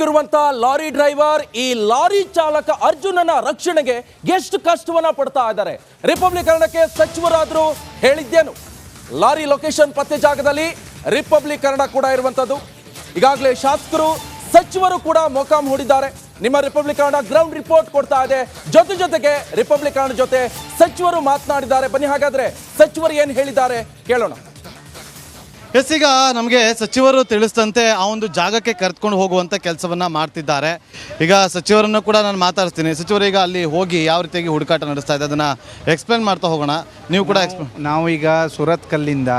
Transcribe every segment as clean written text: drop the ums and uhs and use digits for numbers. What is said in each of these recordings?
ಇರುವಂತ lorry driver ಈ lorry ಚಾಲಕ ಅರ್ಜುನನ ರಕ್ಷಣೆಗೆ ಎಷ್ಟು ಕಷ್ಟವನ್ನ ಪಡ್ತಾ ಇದ್ದಾರೆ. ರಿಪಬ್ಲಿಕರಣಕ್ಕೆ ಸಚಿವರಾದರೂ ಹೇಳಿದ್ದೇನು? ಲಾರಿ ಲೊಕೇಶನ್ ಪತ್ತೆ ಜಾಗದಲ್ಲಿ ರಿಪಬ್ಲಿಕರಣ ಕೂಡ ಇರುವಂತದ್ದು. ಈಗಾಗಲೇ ಶಾಸಕರು ಸಚಿವರು ಕೂಡ ಮೊಕಾಂ ಹೂಡಿದ್ದಾರೆ. ನಿಮ್ಮ ರಿಪಬ್ಲಿಕರಣ ಗ್ರೌಂಡ್ ರಿಪೋರ್ಟ್ ಕೊಡ್ತಾ ಇದೆ. ಜೊತೆಗೆ ರಿಪಬ್ಲಿಕರಣ ಜೊತೆ ಸಚಿವರು ಮಾತನಾಡಿದ್ದಾರೆ. ಬನ್ನಿ ಹಾಗಾದ್ರೆ ಸಚಿವರು ಏನು ಹೇಳಿದ್ದಾರೆ ಕೇಳೋಣ. ಎಸ್, ಈಗ ನಮಗೆ ಸಚಿವರು ತಿಳಿಸಿದಂತೆ ಆ ಒಂದು ಜಾಗಕ್ಕೆ ಕರೆದುಕೊಂಡು ಹೋಗುವಂಥ ಕೆಲಸವನ್ನು ಮಾಡ್ತಿದ್ದಾರೆ. ಈಗ ಸಚಿವರನ್ನು ಕೂಡ ನಾನು ಮಾತಾಡ್ತೀನಿ. ಸಚಿವರು ಈಗ ಅಲ್ಲಿ ಹೋಗಿ ಯಾವ ರೀತಿಯಾಗಿ ಹುಡುಕಾಟ ನಡೆಸ್ತಾ ಇದೆ ಅದನ್ನು ಎಕ್ಸ್ಪ್ಲೇನ್ ಮಾಡ್ತಾ ಹೋಗೋಣ. ನೀವು ಕೂಡ ನಾವು ಈಗ ಸುರತ್ ಕಲ್ಲಿಂದ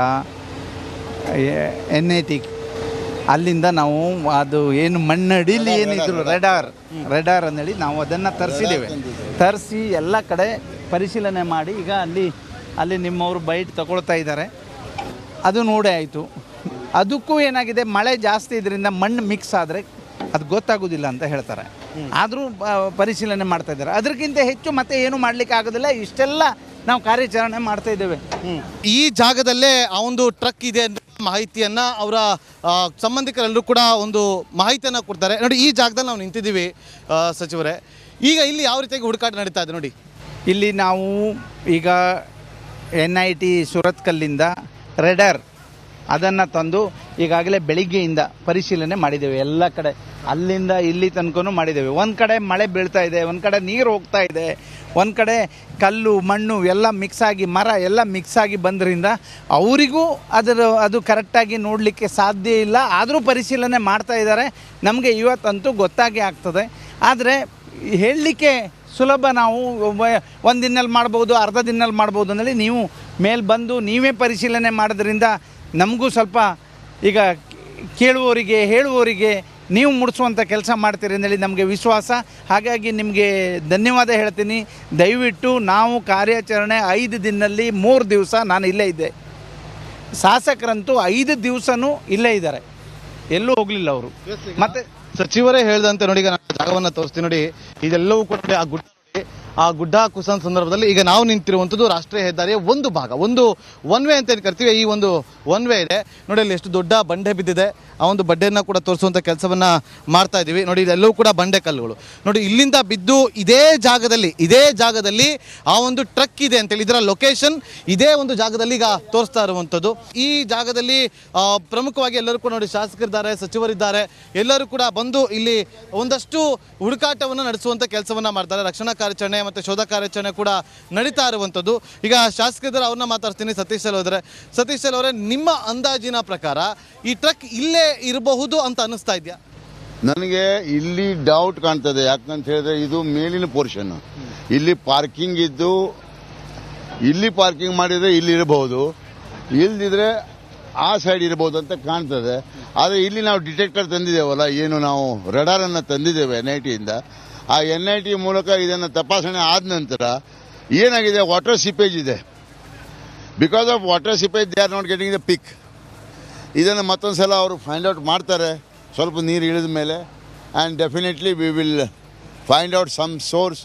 NIT ಅಲ್ಲಿಂದ ನಾವು ಅದು ಏನು ಮಣ್ಣಡಿಲಿ ಏನಿದ್ರು ರೆಡಾರ್ ಅಂದೇಳಿ ನಾವು ಅದನ್ನು ತರಿಸಿ ಎಲ್ಲ ಕಡೆ ಪರಿಶೀಲನೆ ಮಾಡಿ ಈಗ ಅಲ್ಲಿ ನಿಮ್ಮವರು ಬೈಟ್ ತಗೊಳ್ತಾ ಇದ್ದಾರೆ. ಅದು ನೋಡೇ ಆಯಿತು. ಅದಕ್ಕೂ ಏನಾಗಿದೆ, ಮಳೆ ಜಾಸ್ತಿ ಇದರಿಂದ ಮಣ್ಣು ಮಿಕ್ಸ್ ಆದರೆ ಅದು ಗೊತ್ತಾಗೋದಿಲ್ಲ ಅಂತ ಹೇಳ್ತಾರೆ. ಆದರೂ ಪರಿಶೀಲನೆ ಮಾಡ್ತಾ ಇದ್ದಾರೆ. ಅದಕ್ಕಿಂತ ಹೆಚ್ಚು ಮತ್ತೆ ಏನು ಮಾಡಲಿಕ್ಕೆ ಆಗೋದಿಲ್ಲ. ಇಷ್ಟೆಲ್ಲ ನಾವು ಕಾರ್ಯಾಚರಣೆ ಮಾಡ್ತಾ ಇದ್ದೇವೆ. ಈ ಜಾಗದಲ್ಲೇ ಆ ಒಂದು ಟ್ರಕ್ ಇದೆ ಅಂತ ಮಾಹಿತಿಯನ್ನು ಅವರ ಸಂಬಂಧಿಕರೆಲ್ಲರೂ ಕೂಡ ಒಂದು ಮಾಹಿತಿಯನ್ನು ಕೊಡ್ತಾರೆ. ನೋಡಿ, ಈ ಜಾಗದಲ್ಲಿ ನಾವು ನಿಂತಿದ್ದೀವಿ ಸಚಿವರೇ. ಈಗ ಇಲ್ಲಿ ಯಾವ ರೀತಿಯಾಗಿ ಹುಡುಕಾಟ ನಡೀತಾ ಇದೆ ನೋಡಿ. ಇಲ್ಲಿ ನಾವು ಈಗ NIT ಸುರತ್ ಕಲ್ಲಿಂದ ರೆಡಾರ್ ಅದನ್ನು ತಂದು ಈಗಾಗಲೇ ಬೆಳಿಗ್ಗೆಯಿಂದ ಪರಿಶೀಲನೆ ಮಾಡಿದ್ದೇವೆ. ಎಲ್ಲ ಕಡೆ ಅಲ್ಲಿಂದ ಇಲ್ಲಿ ತನಕನೂ ಮಾಡಿದ್ದೇವೆ. ಒಂದು ಕಡೆ ಮಳೆ ಬೀಳ್ತಾ ಇದೆ, ಒಂದು ಕಡೆ ನೀರು ಹೋಗ್ತಾ ಇದೆ, ಒಂದು ಕಡೆ ಕಲ್ಲು ಮಣ್ಣು ಎಲ್ಲ ಮಿಕ್ಸ್ ಆಗಿ ಮರ ಎಲ್ಲ ಮಿಕ್ಸ್ ಆಗಿ ಬಂದ್ರಿಂದ ಅವರಿಗೂ ಅದು ಕರೆಕ್ಟಾಗಿ ನೋಡಲಿಕ್ಕೆ ಸಾಧ್ಯ ಇಲ್ಲ. ಆದರೂ ಪರಿಶೀಲನೆ ಮಾಡ್ತಾ ಇದ್ದಾರೆ. ನಮಗೆ ಇವತ್ತಂತೂ ಗೊತ್ತಾಗಿ ಆಗ್ತದೆ. ಆದರೆ ಹೇಳಲಿಕ್ಕೆ ಸುಲಭ. ನಾವು ಒಂದು ದಿನಲ್ಲಿ ಮಾಡ್ಬೋದು, ಅರ್ಧ ದಿನಲ್ಲಿ ಮಾಡ್ಬೋದು ಅಂದೇಳಿ ನೀವು ಮೇಲೆ ಬಂದು ನೀವೇ ಪರಿಶೀಲನೆ ಮಾಡೋದ್ರಿಂದ ನಮಗೂ ಸ್ವಲ್ಪ ಈಗ ಕೇಳುವವರಿಗೆ ಹೇಳುವವರಿಗೆ ನೀವು ಮುಡಿಸುವಂಥ ಕೆಲಸ ಮಾಡ್ತೀರಿ ಅಂದೇಳಿ ನಮಗೆ ವಿಶ್ವಾಸ. ಹಾಗಾಗಿ ನಿಮಗೆ ಧನ್ಯವಾದ ಹೇಳ್ತೀನಿ. ದಯವಿಟ್ಟು ನಾವು ಕಾರ್ಯಾಚರಣೆ 5 ದಿನದಲ್ಲಿ 3 ದಿವಸ ನಾನು ಇಲ್ಲೇ ಇದ್ದೆ. ಶಾಸಕರಂತೂ 5 ದಿವಸನೂ ಇಲ್ಲೇ ಇದ್ದಾರೆ, ಎಲ್ಲೂ ಹೋಗಲಿಲ್ಲ ಅವರು. ಮತ್ತೆ ಸಚಿವರೇ ಹೇಳಿದಂತೆ ನೋಡಿ, ಈಗ ನಾನು ಜಾಗವನ್ನು ತೋರಿಸ್ತೀನಿ ನೋಡಿ. ಇದೆಲ್ಲವೂ ಕೂಡ ಆ ಗುಡ್ಡ ಕುಸಿದ ಸಂದರ್ಭದಲ್ಲಿ ಈಗ ನಾವು ನಿಂತಿರುವಂಥದ್ದು ರಾಷ್ಟ್ರೀಯ ಹೆದ್ದಾರಿಯ ಒಂದು ಭಾಗ, ಒಂದು ಒನ್ ವೇ ಅಂತ ಏನು ಕರಿತೀವಿ. ಈ ಒಂದು ಒನ್ ವೇ ಇದೆ ನೋಡಿ. ಅಲ್ಲಿ ಎಷ್ಟು ದೊಡ್ಡ ಬಂಡೆ ಬಿದ್ದಿದೆ. ಆ ಒಂದು ಬಂಡೆಯನ್ನು ಕೂಡ ತೋರಿಸುವಂಥ ಕೆಲಸವನ್ನು ಮಾಡ್ತಾ ಇದ್ದೀವಿ ನೋಡಿ. ಇದೆಲ್ಲವೂ ಕೂಡ ಬಂಡೆ ಕಲ್ಲುಗಳು ನೋಡಿ. ಇಲ್ಲಿಂದ ಬಿದ್ದು ಇದೇ ಜಾಗದಲ್ಲಿ ಆ ಒಂದು ಟ್ರಕ್ ಇದೆ ಅಂತೇಳಿ ಇದರ ಲೊಕೇಶನ್ ಇದೇ ಒಂದು ಜಾಗದಲ್ಲಿ ಈಗ ತೋರಿಸ್ತಾ ಇರುವಂಥದ್ದು. ಈ ಜಾಗದಲ್ಲಿ ಪ್ರಮುಖವಾಗಿ ಎಲ್ಲರೂ ಕೂಡ ನೋಡಿ, ಶಾಸಕರಿದ್ದಾರೆ, ಸಚಿವರಿದ್ದಾರೆ, ಎಲ್ಲರೂ ಕೂಡ ಬಂದು ಇಲ್ಲಿ ಒಂದಷ್ಟು ಹುಡುಕಾಟವನ್ನು ನಡೆಸುವಂಥ ಕೆಲಸವನ್ನು ಮಾಡ್ತಾರೆ. ರಕ್ಷಣಾ ಕಾರ್ಯಾಚರಣೆ ಮತ್ತು ಶೋಧ ಕಾರ್ಯಾಚರಣೆ ಕೂಡ ನಡೀತಾ ಇರುವಂಥದ್ದು. ಈಗ ಶಾಸಕರಿದ್ದಾರೆ, ಅವ್ರನ್ನ ಮಾತಾಡ್ತೀನಿ. ಸತೀಶ್ ಅವರೇ, ನಿಮ್ಮ ಅಂದಾಜಿನ ಪ್ರಕಾರ ಈ ಟ್ರಕ್ ಇಲ್ಲೇ ಇರಬಹುದು ಅಂತ ಅನಿಸ್ತಾ ಇದೆಯಾ? ನನಗೆ ಇಲ್ಲಿ ಡೌಟ್ ಕಾಣ್ತದೆ. ಯಾಕಂತ ಹೇಳಿದ್ರೆ ಇದು ಮೇಲಿನ ಪೋರ್ಷನ್, ಇಲ್ಲಿ ಪಾರ್ಕಿಂಗ್ ಇದ್ದು ಇಲ್ಲಿ ಪಾರ್ಕಿಂಗ್ ಮಾಡಿದ್ರೆ ಇಲ್ಲಿ ಇರಬಹುದು, ಇಲ್ದಿದ್ರೆ ಆ ಸೈಡ್ ಇರಬಹುದು ಅಂತ ಕಾಣ್ತದೆ. ಆದರೆ ಇಲ್ಲಿ ನಾವು ಡಿಟೆಕ್ಟರ್ ತಂದಿದ್ದೇವಲ್ಲ, ಏನು ನಾವು ರಡಾರ್ ಅನ್ನು ತಂದಿದ್ದೇವೆ NIT ಇಂದ. ಆ NIT ಮೂಲಕ ಇದನ್ನು ತಪಾಸಣೆ ಆದ ನಂತರ ಏನಾಗಿದೆ, ವಾಟರ್ ಸಿಪೇಜ್ ಇದೆ. Because of water seepage they are not getting the pic. ಇದನ್ನು ಮತ್ತೊಂದು ಸಲ ಅವರು ಫೈಂಡ್ ಔಟ್ ಮಾಡ್ತಾರೆ ಸ್ವಲ್ಪ ನೀರು ಇಳಿದ ಮೇಲೆ. And definitely we will find out some source.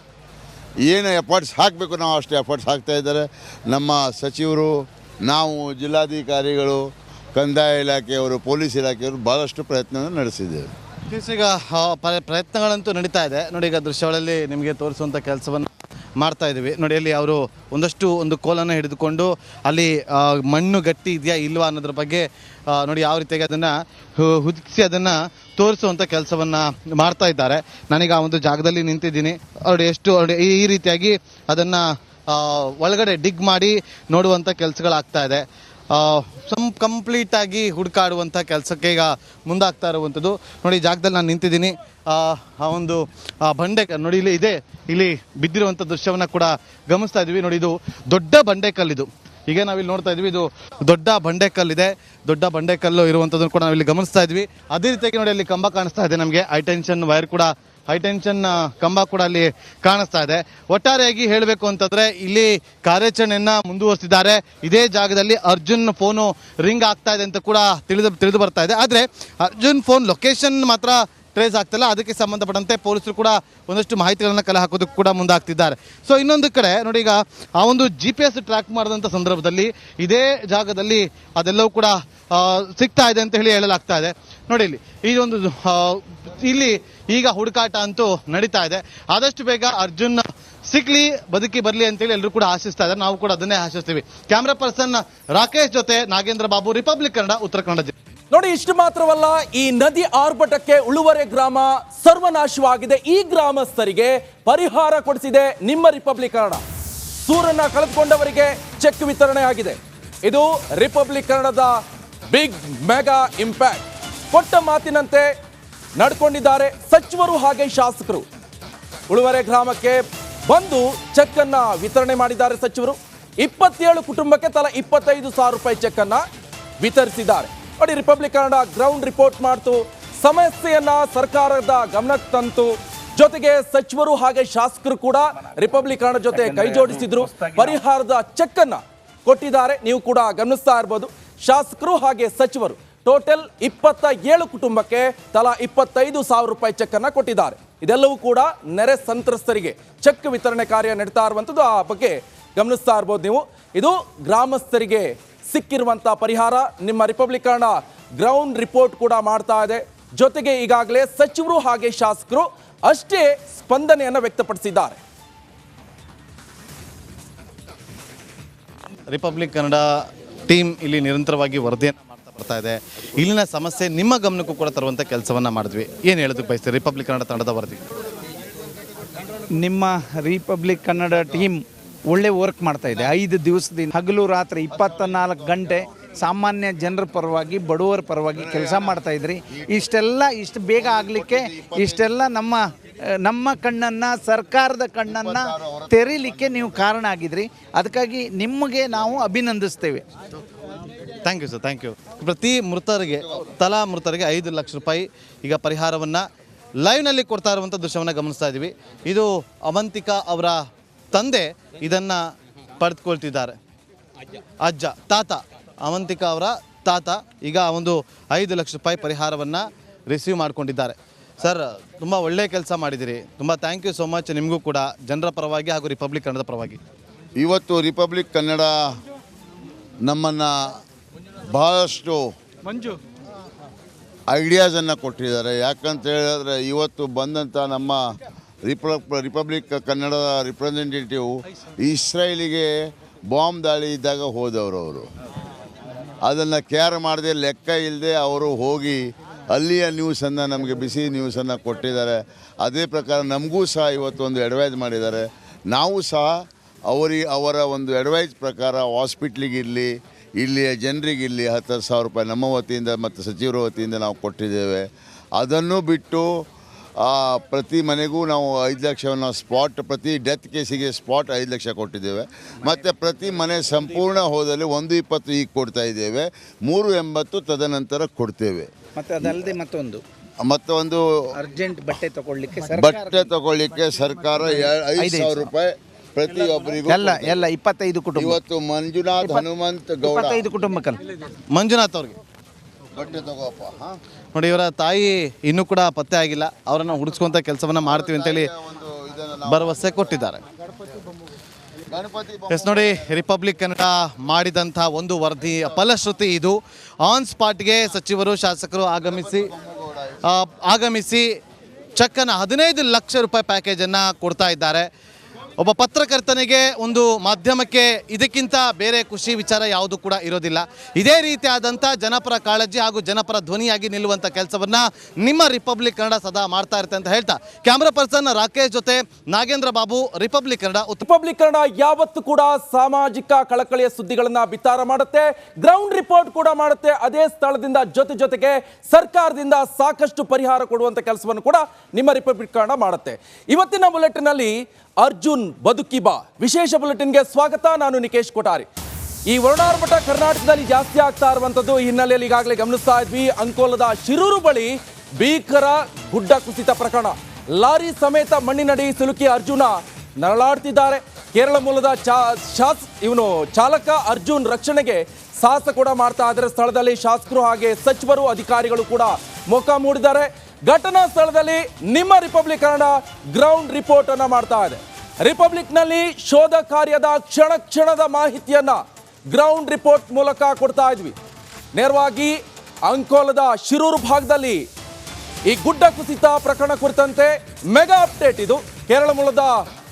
ಏನು ಎಫರ್ಟ್ಸ್ ಹಾಕಬೇಕು ನಾವು ಅಷ್ಟು ಎಫರ್ಟ್ಸ್ ಹಾಕ್ತಾ ಇದ್ದಾರೆ ನಮ್ಮ ಸಚಿವರು, ನಾವು, ಜಿಲ್ಲಾಧಿಕಾರಿಗಳು, ಕಂದಾಯ ಇಲಾಖೆಯವರು, ಪೊಲೀಸ್ ಇಲಾಖೆಯವರು ಭಾಳಷ್ಟು ಪ್ರಯತ್ನ ನಡೆಸಿದ್ದೇವೆ. ಈಗ ಪ್ರಯತ್ನಗಳಂತೂ ನಡೀತಾ ಇದೆ ನೋಡಿ. ಈಗ ದೃಶ್ಯಗಳಲ್ಲಿ ನಿಮಗೆ ತೋರಿಸುವಂಥ ಕೆಲಸವನ್ನು ಮಾಡ್ತಾ ಇದ್ದೀವಿ ನೋಡಿ. ಅಲ್ಲಿ ಅವರು ಒಂದು ಕೋಲನ್ನು ಹಿಡಿದುಕೊಂಡು ಅಲ್ಲಿ ಮಣ್ಣು ಗಟ್ಟಿ ಇದೆಯಾ ಇಲ್ವಾ ಅನ್ನೋದ್ರ ಬಗ್ಗೆ ನೋಡಿ ಯಾವ ರೀತಿಯಾಗಿ ಅದನ್ನು ಹುದುಕಿಸಿ ಅದನ್ನು ತೋರಿಸುವಂಥ ಕೆಲಸವನ್ನು ಮಾಡ್ತಾ ಇದ್ದಾರೆ. ನಾನೀಗ ಆ ಒಂದು ಜಾಗದಲ್ಲಿ ನಿಂತಿದ್ದೀನಿ ನೋಡಿ. ಈ ರೀತಿಯಾಗಿ ಅದನ್ನು ಒಳಗಡೆ ಡಿಗ್ ಮಾಡಿ ನೋಡುವಂಥ ಕೆಲಸಗಳಾಗ್ತಾ ಇದೆ. ಕಂಪ್ಲೀಟ್ ಆಗಿ ಹುಡುಕಾಡುವಂಥ ಕೆಲಸಕ್ಕೆ ಈಗ ಮುಂದಾಗ್ತಾ ಇರುವಂಥದ್ದು ನೋಡಿ. ಜಾಗದಲ್ಲಿ ನಾನು ನಿಂತಿದ್ದೀನಿ. ಆ ಒಂದು ಬಂಡೆ ನೋಡಿ ಇಲ್ಲಿ ಬಿದ್ದಿರುವಂಥ ದೃಶ್ಯವನ್ನು ಕೂಡ ಗಮನಿಸ್ತಾ ಇದ್ದೀವಿ ನೋಡಿ. ಇದು ದೊಡ್ಡ ಬಂಡೆಕಲ್ಲಿದು. ಈಗ ನಾವಿಲ್ಲಿ ನೋಡ್ತಾ ಇದ್ವಿ, ಇದು ದೊಡ್ಡ ಬಂಡೆಕಲ್ಲಿದೆ. ದೊಡ್ಡ ಬಂಡೆಕಲ್ಲು ಇರುವಂಥದ್ದನ್ನು ಕೂಡ ನಾವಿಲ್ಲಿ ಗಮನಿಸ್ತಾ ಇದ್ವಿ. ಅದೇ ರೀತಿಯಾಗಿ ನೋಡಿ, ಅಲ್ಲಿ ಕಂಬ ಕಾಣಿಸ್ತಾ ಇದೆ ನಮಗೆ. ಹೈಟೆನ್ಷನ್ ಕಂಬ ಕೂಡ ಅಲ್ಲಿ ಕಾಣಿಸ್ತಾ ಇದೆ. ಒಟ್ಟಾರೆಯಾಗಿ ಹೇಳಬೇಕು ಅಂತಂದ್ರೆ ಇಲ್ಲಿ ಕಾರ್ಯಾಚರಣೆಯನ್ನ ಮುಂದುವರಿಸಿದ್ದಾರೆ. ಇದೇ ಜಾಗದಲ್ಲಿ ಅರ್ಜುನ್ ಫೋನು ರಿಂಗ್ ಆಗ್ತಾ ಇದೆ ಅಂತ ಕೂಡ ತಿಳಿದು ಬರ್ತಾ ಇದೆ. ಆದರೆ ಅರ್ಜುನ್ ಫೋನ್ ಲೊಕೇಶನ್ ಮಾತ್ರ ಟ್ರೇಸ್ ಆಗ್ತಿಲ್ಲ. ಅದಕ್ಕೆ ಸಂಬಂಧಪಟ್ಟಂತೆ ಪೊಲೀಸರು ಕೂಡ ಒಂದಷ್ಟು ಮಾಹಿತಿಗಳನ್ನು ಕಲೆ ಹಾಕೋದಕ್ಕೆ ಕೂಡ ಮುಂದಾಗ್ತಿದ್ದಾರೆ. ಸೊ ಇನ್ನೊಂದು ಕಡೆ ನೋಡಿ, ಈಗ ಆ ಒಂದು GPS ಟ್ರ್ಯಾಕ್ ಮಾಡಿದಂಥ ಸಂದರ್ಭದಲ್ಲಿ ಇದೇ ಜಾಗದಲ್ಲಿ ಅದೆಲ್ಲವೂ ಕೂಡ ಸಿಗ್ತಾ ಇದೆ ಅಂತ ಹೇಳಿ ಹೇಳಲಾಗ್ತಾ ಇದೆ. ನೋಡಿ ಈ ಒಂದು ಇಲ್ಲಿ ಈಗ ಹುಡುಕಾಟ ಅಂತೂ ನಡೀತಾ ಇದೆ. ಆದಷ್ಟು ಬೇಗ ಅರ್ಜುನ್ ಸಿಗ್ಲಿ, ಬದುಕಿ ಬರಲಿ ಅಂತೇಳಿ ಎಲ್ಲರೂ ಕೂಡ ಆಶಿಸ್ತಾ ಇದ್ದಾರೆ. ನಾವು ಕೂಡ ಅದನ್ನೇ ಆಶಿಸ್ತೀವಿ. ಕ್ಯಾಮ್ರಾ ಪರ್ಸನ್ ರಾಕೇಶ್ ಜೊತೆ ನಾಗೇಂದ್ರ ಬಾಬು, ರಿಪಬ್ಲಿಕ್ ಕನ್ನಡ, ಉತ್ತರ ಕನ್ನಡ ಜಿಲ್ಲೆ. ನೋಡಿ, ಇಷ್ಟು ಮಾತ್ರವಲ್ಲ, ಈ ನದಿ ಆರ್ಭಟಕ್ಕೆ ಉಳುವರೆ ಗ್ರಾಮ ಸರ್ವನಾಶವಾಗಿದೆ. ಈ ಗ್ರಾಮಸ್ಥರಿಗೆ ಪರಿಹಾರ ಕೊಡಿಸಿದೆ ನಿಮ್ಮ ರಿಪಬ್ಲಿಕ್ ಕನ್ನಡ. ಸೂರನ್ನ ಕಳೆದುಕೊಂಡವರಿಗೆ ಚೆಕ್ ವಿತರಣೆ ಆಗಿದೆ. ಇದು ರಿಪಬ್ಲಿಕ್ ಕನ್ನಡದ ಬಿಗ್ ಮೆಗಾ ಇಂಪ್ಯಾಕ್ಟ್. ಕೊಟ್ಟ ಮಾತಿನಂತೆ ನಡ್ಕೊಂಡಿದ್ದಾರೆ ಸಚಿವರು ಹಾಗೆ ಶಾಸಕರು. ಉಳುವರೆ ಗ್ರಾಮಕ್ಕೆ ಬಂದು ಚೆಕ್ ಅನ್ನ ವಿತರಣೆ ಮಾಡಿದ್ದಾರೆ ಸಚಿವರು. 27 ಕುಟುಂಬಕ್ಕೆ ತಲಾ 25,000 ರೂಪಾಯಿ ಚೆಕ್ ಅನ್ನ ವಿತರಿಸಿದ್ದಾರೆ. ನೋಡಿ, ರಿಪಬ್ಲಿಕ್ ಕನ್ನಡ ಗ್ರೌಂಡ್ ರಿಪೋರ್ಟ್ ಮಾಡ್ತು, ಸಮಸ್ಯೆಯನ್ನ ಸರ್ಕಾರದ ಗಮನಕ್ಕೆ ತಂತು. ಜೊತೆಗೆ ಸಚಿವರು ಹಾಗೆ ಶಾಸಕರು ಕೂಡ ರಿಪಬ್ಲಿಕ್ ಕನ್ನಡ ಜೊತೆ ಕೈ ಜೋಡಿಸಿದ್ರು. ಪರಿಹಾರದ ಚೆಕ್ ಅನ್ನ ಕೊಟ್ಟಿದ್ದಾರೆ. ನೀವು ಕೂಡ ಗಮನಿಸ್ತಾ ಇರಬಹುದು. ಶಾಸಕರು ಹಾಗೆ ಸಚಿವರು ಟೋಟಲ್ 27 ಕುಟುಂಬಕ್ಕೆ ತಲಾ 25,000 ರೂಪಾಯಿ ಚೆಕ್ ಅನ್ನ ಕೊಟ್ಟಿದ್ದಾರೆ. ಇದೆಲ್ಲವೂ ಕೂಡ ನೆರೆ ಸಂತ್ರಸ್ತರಿಗೆ ಚೆಕ್ ವಿತರಣೆ ಕಾರ್ಯ ನಡೀತಾ ಇರುವಂಥದ್ದು. ಆ ಬಗ್ಗೆ ಗಮನಿಸ್ತಾ ಇರ್ಬೋದು ನೀವು. ಇದು ಗ್ರಾಮಸ್ಥರಿಗೆ ಸಿಕ್ಕಿರುವಂಥ ಪರಿಹಾರ. ನಿಮ್ಮ ರಿಪಬ್ಲಿಕ್ ಕನ್ನಡ ಗ್ರೌಂಡ್ ರಿಪೋರ್ಟ್ ಕೂಡ ಮಾಡ್ತಾ ಇದೆ. ಜೊತೆಗೆ ಈಗಾಗಲೇ ಸಚಿವರು ಹಾಗೆ ಶಾಸಕರು ಅಷ್ಟೇ ಸ್ಪಂದನೆಯನ್ನು ವ್ಯಕ್ತಪಡಿಸಿದ್ದಾರೆ. ರಿಪಬ್ಲಿಕ್ ಕನ್ನಡ ಟೀಮ್ ಇಲ್ಲಿ ನಿರಂತರವಾಗಿ ವರದಿಯನ್ನು ಮಾಡ್ತಾ ಬರ್ತಾ ಇದೆ. ಇಲ್ಲಿನ ಸಮಸ್ಯೆ ನಿಮ್ಮ ಗಮನಕ್ಕೂ ಕೂಡ ತರುವಂಥ ಕೆಲಸವನ್ನು ಮಾಡಿದ್ವಿ. ಏನು ಹೇಳೋದಕ್ಕೆ ಬಯಸ್ತೀವಿ ರಿಪಬ್ಲಿಕ್ ಕನ್ನಡ ತಂಡದ ವರದಿ? ನಿಮ್ಮ ರಿಪಬ್ಲಿಕ್ ಕನ್ನಡ ಟೀಮ್ ಒಳ್ಳೆ ವರ್ಕ್ ಮಾಡ್ತಾ ಇದೆ. 5 ದಿವಸದಿಂದ ಹಗಲು ರಾತ್ರಿ 24 ಗಂಟೆ ಸಾಮಾನ್ಯ ಜನರ ಪರವಾಗಿ, ಬಡವರ ಪರವಾಗಿ ಕೆಲಸ ಮಾಡ್ತಾ ಇದ್ರಿ. ಇಷ್ಟು ಬೇಗ ಆಗಲಿಕ್ಕೆ ಇಷ್ಟೆಲ್ಲ ನಮ್ಮ ಕಣ್ಣನ್ನು, ಸರ್ಕಾರದ ಕಣ್ಣನ್ನು ತೆರೀಲಿಕ್ಕೆ ನೀವು ಕಾರಣ ಆಗಿದ್ರಿ. ಅದಕ್ಕಾಗಿ ನಿಮಗೆ ನಾವು ಅಭಿನಂದಿಸ್ತೇವೆ. Thank you sir, thank you. ಪ್ರತಿ ತಲಾ ಮೃತರಿಗೆ 5 ಲಕ್ಷ ರೂಪಾಯಿ ಈಗ ಪರಿಹಾರವನ್ನು ಲೈವ್ನಲ್ಲಿ ಕೊಡ್ತಾ ಇರುವಂಥ ದೃಶ್ಯವನ್ನು ಗಮನಿಸ್ತಾ ಇದ್ದೀವಿ. ಇದು ಅವಂತಿಕಾ ಅವರ ತಂದೆ ಇದನ್ನು ಪಡೆದುಕೊಳ್ತಿದ್ದಾರೆ. ತಾತ ಅವಂತಿಕಾ ಅವರ ತಾತ ಈಗ ಒಂದು 5 ಲಕ್ಷ ರೂಪಾಯಿ ಪರಿಹಾರವನ್ನು ರಿಸೀವ್ ಮಾಡಿಕೊಂಡಿದ್ದಾರೆ. ಸರ್, ತುಂಬ ಒಳ್ಳೆಯ ಕೆಲಸ ಮಾಡಿದಿರಿ. ತುಂಬ ಥ್ಯಾಂಕ್ ಯು ಸೋ ಮಚ್ ನಿಮಗೂ ಕೂಡ, ಜನರ ಪರವಾಗಿ ಹಾಗೂ ರಿಪಬ್ಲಿಕ್ ಕನ್ನಡದ ಪರವಾಗಿ. ಇವತ್ತು ರಿಪಬ್ಲಿಕ್ ಕನ್ನಡ ನಮ್ಮನ್ನು ಬಹಳಷ್ಟು ಐಡಿಯಾಸನ್ನು ಕೊಟ್ಟಿದ್ದಾರೆ. ಯಾಕಂತ ಹೇಳಿದ್ರೆ ಇವತ್ತು ಬಂದಂಥ ನಮ್ಮ ರಿಪಬ್ಲಿಕ್ ಕನ್ನಡದ ರಿಪ್ರೆಸೆಂಟೇಟಿವ್ ಇಸ್ರೇಲಿಗೆ ಬಾಂಬ್ ದಾಳಿ ಇದ್ದಾಗ ಹೋದವರು. ಅವರು ಅದನ್ನು ಕೇರ್ ಮಾಡದೆ, ಲೆಕ್ಕ ಇಲ್ಲದೆ ಅವರು ಹೋಗಿ ಅಲ್ಲಿಯ ನ್ಯೂಸನ್ನು, ನಮಗೆ ಬಿಸಿ ನ್ಯೂಸನ್ನು ಕೊಟ್ಟಿದ್ದಾರೆ. ಅದೇ ಪ್ರಕಾರ ನಮಗೂ ಸಹ ಇವತ್ತು ಒಂದು ಅಡ್ವೈಸ್ ಮಾಡಿದ್ದಾರೆ. ನಾವು ಸಹ ಅವರ ಒಂದು ಅಡ್ವೈಸ್ ಪ್ರಕಾರ ಹಾಸ್ಪಿಟ್ಲಿಗಿರಲಿ, ಇಲ್ಲಿಯ ಜನರಿಗಿರಲಿ 10,000 ರೂಪಾಯಿ ನಮ್ಮ ವತಿಯಿಂದ ಮತ್ತು ಸಚಿವರ ವತಿಯಿಂದ ನಾವು ಕೊಟ್ಟಿದ್ದೇವೆ. ಅದನ್ನು ಬಿಟ್ಟು ಪ್ರತಿ ಮನೆಗೂ ನಾವು 5 ಲಕ್ಷವನ್ನು ಪ್ರತಿ ಡೆತ್ ಕೇಸಿಗೆ 5 ಲಕ್ಷ ಕೊಟ್ಟಿದ್ದೇವೆ. ಮತ್ತು ಪ್ರತಿ ಮನೆ ಸಂಪೂರ್ಣ ಹೋದಲ್ಲಿ 120 ಈಗ ಕೊಡ್ತಾ ಇದ್ದೇವೆ. 380 ತದನಂತರ ಕೊಡ್ತೇವೆ. ಮತ್ತು ಅದಲ್ಲದೆ ಮತ್ತೊಂದು ಅರ್ಜೆಂಟ್ ಬಟ್ಟೆ ತಗೊಳ್ಳಿಕ್ಕೆ ಸರ್ಕಾರ 5,000 ರೂಪಾಯಿ ಪ್ರತಿಯೊಬ್ಬರಿಗೂ ಎಲ್ಲ 25 ಕುಟುಂಬ. ಇವತ್ತು ಮಂಜುನಾಥ್ ಹನುಮಂತ್ ಗೌಡ 25 ಕುಟುಂಬಕ್ಕೆ ಮಂಜುನಾಥ್ ಅವ್ರಿಗೆ ಬಟ್ಟೆ ತಗೋಪ್ಪ. ನೋಡಿ, ಇವರ ತಾಯಿ ಇನ್ನೂ ಕೂಡ ಪತ್ತೆ ಆಗಿಲ್ಲ. ಅವರನ್ನು ಹುಡುಕಿಸುವಂಥ ಕೆಲಸವನ್ನು ಮಾಡ್ತೀವಿ ಅಂತೇಳಿ ಭರವಸೆ ಕೊಟ್ಟಿದ್ದಾರೆ. ಎಸ್, ನೋಡಿ, ರಿಪಬ್ಲಿಕ್ ಕನ್ನಡ ಮಾಡಿದಂಥ ಒಂದು ವರದಿ ಫಲಶ್ರುತಿ ಇದು. ಆನ್ ಸ್ಪಾಟ್ಗೆ ಸಚಿವರು, ಶಾಸಕರು ಆಗಮಿಸಿ ಚೆಕ್ಕನ್ನು 15 ಲಕ್ಷ ರೂಪಾಯಿ ಪ್ಯಾಕೇಜನ್ನು ಕೊಡ್ತಾ ಇದ್ದಾರೆ. ಒಬ್ಬ ಪತ್ರಕರ್ತನಿಗೆ, ಒಂದು ಮಾಧ್ಯಮಕ್ಕೆ ಇದಕ್ಕಿಂತ ಬೇರೆ ಖುಷಿ ವಿಚಾರ ಯಾವುದು ಕೂಡ ಇರೋದಿಲ್ಲ. ಇದೇ ರೀತಿಯಾದಂಥ ಜನಪರ ಕಾಳಜಿ ಹಾಗೂ ಜನಪರ ಧ್ವನಿಯಾಗಿ ನಿಲ್ಲುವಂಥ ಕೆಲಸವನ್ನು ನಿಮ್ಮ ರಿಪಬ್ಲಿಕ್ ಕನ್ನಡ ಸದಾ ಮಾಡ್ತಾ ಇರುತ್ತೆ ಅಂತ ಹೇಳ್ತಾ, ಕ್ಯಾಮ್ರಾ ಪರ್ಸನ್ ರಾಕೇಶ್ ಜೊತೆ ನಾಗೇಂದ್ರ ಬಾಬು, ರಿಪಬ್ಲಿಕ್ ಕನ್ನಡ. ರಿಪಬ್ಲಿಕ್ ಕನ್ನಡ ಯಾವತ್ತೂ ಕೂಡ ಸಾಮಾಜಿಕ ಕಳಕಳಿಯ ಸುದ್ದಿಗಳನ್ನ ಬಿತ್ತಾರ ಮಾಡುತ್ತೆ, ಗ್ರೌಂಡ್ ರಿಪೋರ್ಟ್ ಕೂಡ ಮಾಡುತ್ತೆ. ಅದೇ ಸ್ಥಳದಿಂದ ಜೊತೆಗೆ ಸರ್ಕಾರದಿಂದ ಸಾಕಷ್ಟು ಪರಿಹಾರ ಕೊಡುವಂತ ಕೆಲಸವನ್ನು ಕೂಡ ನಿಮ್ಮ ರಿಪಬ್ಲಿಕ್ ಕನ್ನಡ ಮಾಡುತ್ತೆ. ಇವತ್ತಿನ ಬುಲೆಟಿನ್ ಅಲ್ಲಿ ಅರ್ಜುನ್ ಬದುಕಿ ಬಾ ವಿಶೇಷ ಬುಲೆಟಿನ್ಗೆ ಸ್ವಾಗತ. ನಾನು ನಿಕೇಶ್ ಕೊಠಾರಿ. ಈ ವರ್ಣಾರ್ಭಟ ಕರ್ನಾಟಕದಲ್ಲಿ ಜಾಸ್ತಿ ಆಗ್ತಾ ಇರುವಂತದ್ದು ಈ ಹಿನ್ನೆಲೆಯಲ್ಲಿ ಈಗಾಗಲೇ ಗಮನಿಸ್ತಾ ಇದ್ವಿ. ಅಂಕೋಲದ ಶಿರೂರು ಬಳಿ ಭೀಕರ ಗುಡ್ಡ ಕುಸಿತ ಪ್ರಕರಣ. ಲಾರಿ ಸಮೇತ ಮಣ್ಣಿನಡಿ ಸಿಲುಕಿ ಅರ್ಜುನ ನರಳಾಡ್ತಿದ್ದಾರೆ. ಕೇರಳ ಮೂಲದ ಚಾಲಕ ಅರ್ಜುನ್ ರಕ್ಷಣೆಗೆ ಸಾಹಸ ಕೂಡ ಮಾಡ್ತಾ ಇದ್ದಾರೆ. ಸ್ಥಳದಲ್ಲಿ ಶಾಸಕರು ಹಾಗೆ ಸಚಿವರು, ಅಧಿಕಾರಿಗಳು ಕೂಡ ಮೊಕ ಮೂಡಿದ್ದಾರೆ. ಘಟನಾ ಸ್ಥಳದಲ್ಲಿ ನಿಮ್ಮ ರಿಪಬ್ಲಿಕ್ ಕನ್ನಡ ಗ್ರೌಂಡ್ ರಿಪೋರ್ಟ್ ಅನ್ನ ಮಾಡ್ತಾ ಇದೆ. ರಿಪಬ್ಲಿಕ್ ನಲ್ಲಿ ಶೋಧ ಕಾರ್ಯದ ಕ್ಷಣ ಕ್ಷಣದ ಮಾಹಿತಿಯನ್ನ ಗ್ರೌಂಡ್ ರಿಪೋರ್ಟ್ ಮೂಲಕ ಕೊಡ್ತಾ ಇದ್ವಿ. ನೇರವಾಗಿ ಅಂಕೋಲದ ಶಿರೂರು ಭಾಗದಲ್ಲಿ ಈ ಗುಡ್ಡ ಕುಸಿತ ಪ್ರಕರಣ ಕುರಿತಂತೆ ಮೆಗಾ ಅಪ್ಡೇಟ್ ಇದು. ಕೇರಳ ಮೂಲದ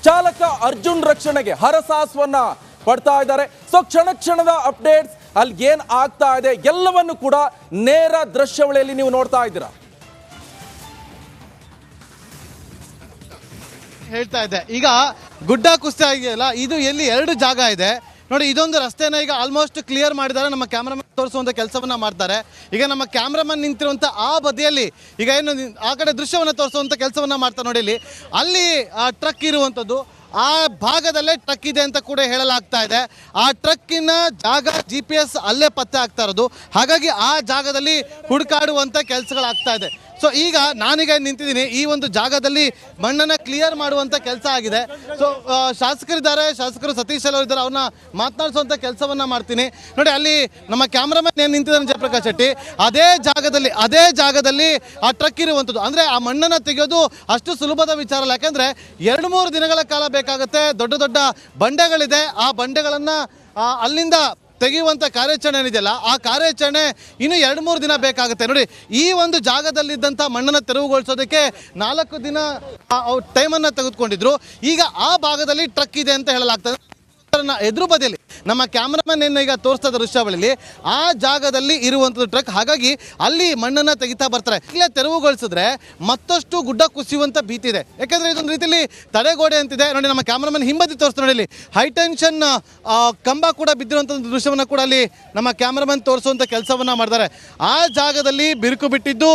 ಚಾಲಕ ಅರ್ಜುನ್ ರಕ್ಷಣೆಗೆ ಹರಸಾಹಸವನ್ನ ಪಡ್ತಾ ಇದ್ದಾರೆ. ಸೊ ಕ್ಷಣ ಕ್ಷಣದ ಅಪ್ಡೇಟ್ಸ್, ಅಲ್ಲಿ ಏನ್ ಆಗ್ತಾ ಇದೆ ಎಲ್ಲವನ್ನು ಕೂಡ ನೇರ ದೃಶ್ಯಾವಳಿಯಲ್ಲಿ ನೀವು ನೋಡ್ತಾ ಇದ್ದೀರಾ. ಹೇಳ್ತಾ ಇದ್ದೆ, ಈಗ ಗುಡ್ಡ ಕುಸಿತ ಇದೆಯಲ್ಲ, ಇದು ಎಲ್ಲಿ 2 ಜಾಗ ಇದೆ ನೋಡಿ. ಇದೊಂದು ರಸ್ತೆನ ಈಗ ಆಲ್ಮೋಸ್ಟ್ ಕ್ಲಿಯರ್ ಮಾಡಿದ್ದಾರೆ. ನಮ್ಮ ಕ್ಯಾಮ್ರಾಮನ್ ತೋರಿಸುವಂಥ ಕೆಲಸವನ್ನ ಮಾಡ್ತಾರೆ. ಈಗ ನಮ್ಮ ಕ್ಯಾಮ್ರಾಮನ್ ನಿಂತಿರುವಂಥ ಆ ಬದಿಯಲ್ಲಿ ಈಗ ಏನು ಆ ಕಡೆ ದೃಶ್ಯವನ್ನು ತೋರಿಸುವಂಥ ಕೆಲಸವನ್ನ ಮಾಡ್ತಾರೆ ನೋಡಿ. ಅಲ್ಲಿ ಟ್ರಕ್ ಇರುವಂಥದ್ದು, ಆ ಭಾಗದಲ್ಲೇ ಟ್ರಕ್ ಇದೆ ಅಂತ ಕೂಡ ಹೇಳಲಾಗ್ತಾ ಇದೆ. ಆ ಟ್ರಕ್ಕಿನ ಜಾಗ GPS ಅಲ್ಲೇ ಪತ್ತೆ ಆಗ್ತಾ ಇರೋದು. ಹಾಗಾಗಿ ಆ ಜಾಗದಲ್ಲಿ ಹುಡುಕಾಡುವಂಥ ಕೆಲಸಗಳಾಗ್ತಾ ಇದೆ. ಸೊ ಈಗ ನಾನೀಗ ನಿಂತಿದ್ದೀನಿ, ಈ ಒಂದು ಜಾಗದಲ್ಲಿ ಮಣ್ಣನ್ನು ಕ್ಲಿಯರ್ ಮಾಡುವಂಥ ಕೆಲಸ ಆಗಿದೆ. ಸೊ ಶಾಸಕರಿದ್ದಾರೆ, ಶಾಸಕರು ಸತೀಶ್ ಅವರು ಇದ್ದಾರೆ, ಅವ್ರನ್ನ ಮಾತನಾಡಿಸುವಂಥ ಕೆಲಸವನ್ನ ಮಾಡ್ತೀನಿ ನೋಡಿ. ಅಲ್ಲಿ ನಮ್ಮ ಕ್ಯಾಮ್ರಾಮನ್ ಏನು ನಿಂತಿದ್ದಾನೆ ಜಯಪ್ರಕಾಶ್ ಶೆಟ್ಟಿ, ಅದೇ ಜಾಗದಲ್ಲಿ ಆ ಟ್ರಕ್ ಇರುವಂಥದ್ದು. ಅಂದರೆ ಆ ಮಣ್ಣನ್ನು ತೆಗೆಯೋದು ಅಷ್ಟು ಸುಲಭದ ವಿಚಾರ ಅಲ್ಲ. ಯಾಕೆಂದರೆ 2-3 ದಿನಗಳ ಕಾಲ ಬೇಕಾಗುತ್ತೆ. ದೊಡ್ಡ ದೊಡ್ಡ ಬಂಡೆಗಳಿದೆ, ಆ ಬಂಡೆಗಳನ್ನು ಅಲ್ಲಿಂದ ತೆಗೆಯುವಂಥ ಕಾರ್ಯಾಚರಣೆ ಏನಿದೆಯಲ್ಲ, ಆ ಕಾರ್ಯಾಚರಣೆ ಇನ್ನು 2-3 ದಿನ ಬೇಕಾಗುತ್ತೆ ನೋಡಿ. ಈ ಒಂದು ಜಾಗದಲ್ಲಿದ್ದಂಥ ಮಣ್ಣನ್ನು ತೆರವುಗೊಳಿಸೋದಕ್ಕೆ 4 ದಿನ ಟೈಮನ್ನು ತೆಗೆದುಕೊಂಡಿದ್ರು. ಈಗ ಆ ಭಾಗದಲ್ಲಿ ಟ್ರಕ್ ಇದೆ ಅಂತ ಹೇಳಲಾಗ್ತದೆ. ಎದುರು ಬದಿಯಲ್ಲಿ ನಮ್ಮ ಕ್ಯಾಮ್ರಾಮನ್ ಏನು ಈಗ ತೋರಿಸ್ತಾ ಇದ್ದ ದೃಶ್ಯಾವಳಿಯಲ್ಲಿ ಆ ಜಾಗದಲ್ಲಿ ಇರುವಂಥದ್ದು ಟ್ರಕ್. ಹಾಗಾಗಿ ಅಲ್ಲಿ ಮಣ್ಣನ್ನು ತೆಗಿತಾ ಬರ್ತಾರೆ. ಇಲ್ಲೇ ತೆರವುಗೊಳಿಸಿದ್ರೆ ಮತ್ತಷ್ಟು ಗುಡ್ಡ ಕುಸಿಯುವಂಥ ಭೀತಿ ಇದೆ. ಯಾಕೆಂದರೆ ಇದೊಂದು ರೀತಿಯಲ್ಲಿ ತಡೆಗೋಡೆ ಅಂತಿದೆ ನೋಡಿ. ನಮ್ಮ ಕ್ಯಾಮ್ರಾಮನ್ ಹಿಂಬದಿ ತೋರಿಸ್ತಾ ನೋಡಿ, ಹೈಟೆನ್ಷನ್ ಕಂಬ ಕೂಡ ಬಿದ್ದಿರುವಂಥ ದೃಶ್ಯವನ್ನು ಕೂಡ ಅಲ್ಲಿ ನಮ್ಮ ಕ್ಯಾಮ್ರಾಮನ್ ತೋರಿಸುವಂಥ ಕೆಲಸವನ್ನ ಮಾಡಿದ್ದಾರೆ. ಆ ಜಾಗದಲ್ಲಿ ಬಿರುಕು ಬಿಟ್ಟಿದ್ದು